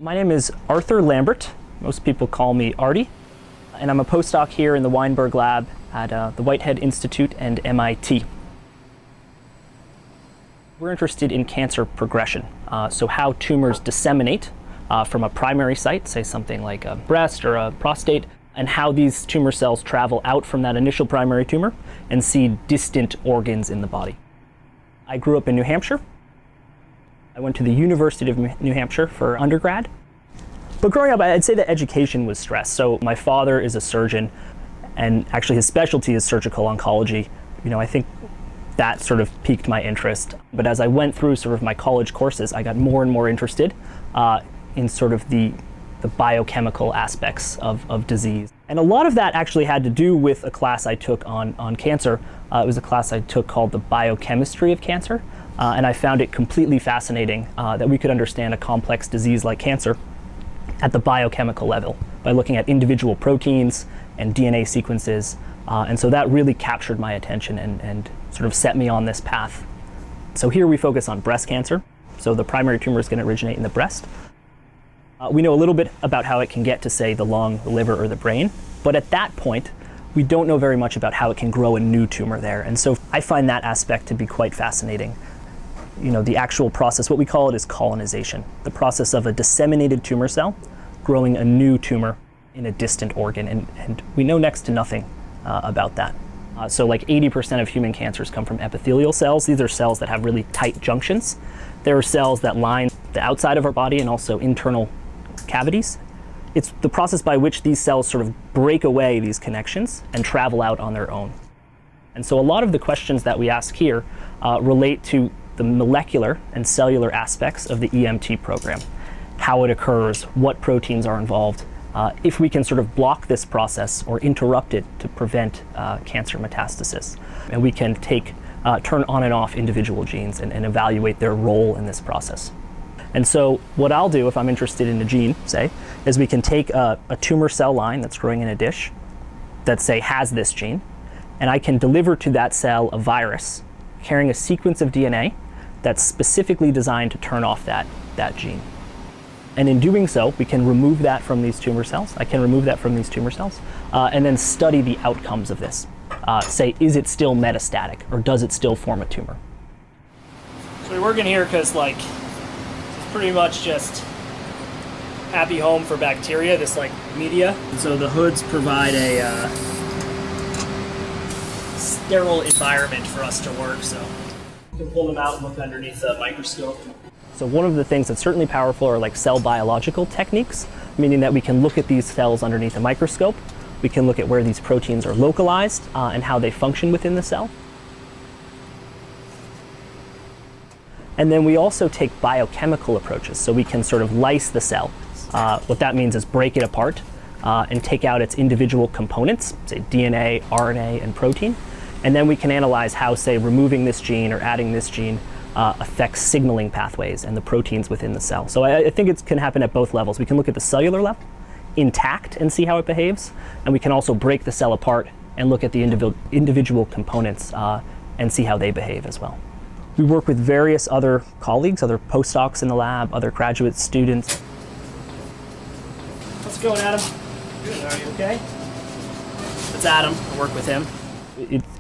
My name is Arthur Lambert. Most people call me Artie, and I'm a postdoc here in the Weinberg Lab at the Whitehead Institute and MIT. We're interested in cancer progression, so how tumors disseminate from a primary site, say something like a breast or a prostate, and how these tumor cells travel out from that initial primary tumor and see distant organs in the body. I grew up in New Hampshire. I went to the University of New Hampshire for undergrad. But growing up, I'd say that education was stressed. So my father is a surgeon, and actually his specialty is surgical oncology. I think that sort of piqued my interest. But as I went through sort of my college courses, I got more and more interested in sort of the biochemical aspects of disease. And a lot of that actually had to do with a class I took on cancer. It was a class I took called the biochemistry of cancer. And I found it completely fascinating that we could understand a complex disease like cancer at the biochemical level by looking at individual proteins and DNA sequences. And so that really captured my attention and sort of set me on this path. So here we focus on breast cancer. So the primary tumor is going to originate in the breast. We know a little bit about how it can get to, say, the lung, the liver, or the brain. But at that point, we don't know very much about how it can grow a new tumor there. And so I find that aspect to be quite fascinating. The actual process, what we call it is colonization, the process of a disseminated tumor cell growing a new tumor in a distant organ. And we know next to nothing about that. So like 80% of human cancers come from epithelial cells. These are cells that have really tight junctions. There are cells that line the outside of our body and also internal cavities. It's the process by which these cells sort of break away these connections and travel out on their own. And so a lot of the questions that we ask here relate to the molecular and cellular aspects of the EMT program, how it occurs, what proteins are involved, if we can sort of block this process or interrupt it to prevent cancer metastasis. And we can turn on and off individual genes and evaluate their role in this process. And so what I'll do if I'm interested in a gene, say, is we can take a tumor cell line that's growing in a dish that, say, has this gene, and I can deliver to that cell a virus carrying a sequence of DNA that's specifically designed to turn off that gene. And in doing so, we can remove that from these tumor cells. I can remove that from these tumor cells and then study the outcomes of this. Say, is it still metastatic or does it still form a tumor? So we're working here because it's pretty much just happy home for bacteria, this media. And so the hoods provide a sterile environment for us to work. So you can pull them out and look underneath a microscope. So one of the things that's certainly powerful are cell biological techniques, meaning that we can look at these cells underneath a microscope. We can look at where these proteins are localized and how they function within the cell. And then we also take biochemical approaches, so we can sort of lyse the cell. What that means is break it apart and take out its individual components, say DNA, RNA, and protein. And then we can analyze how, say, removing this gene or adding this gene affects signaling pathways and the proteins within the cell. So I think it can happen at both levels. We can look at the cellular level, intact, and see how it behaves. And we can also break the cell apart and look at the individual components and see how they behave as well. We work with various other colleagues, other postdocs in the lab, other graduate students. How's it going, Adam? Good, are you okay? That's Adam, I work with him.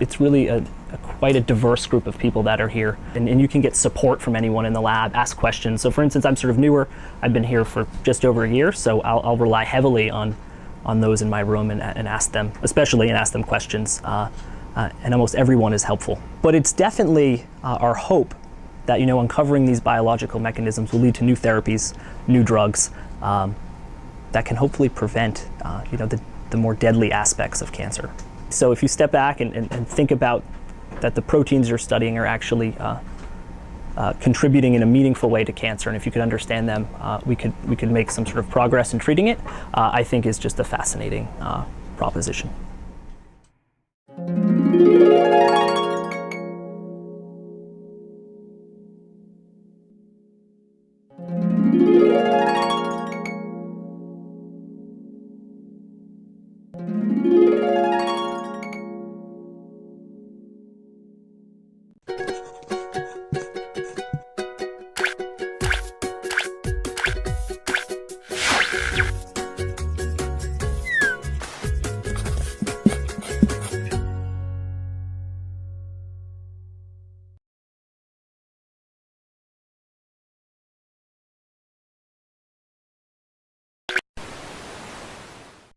It's really quite a diverse group of people that are here, and you can get support from anyone in the lab, ask questions. So for instance, I'm sort of newer. I've been here for just over a year, so I'll rely heavily on those in my room and ask them, and ask them questions. And almost everyone is helpful. But it's definitely our hope that uncovering these biological mechanisms will lead to new therapies, new drugs that can hopefully prevent the more deadly aspects of cancer. So if you step back and think about that the proteins you're studying are actually contributing in a meaningful way to cancer, and if you could understand them, we could make some sort of progress in treating it, I think is just a fascinating proposition.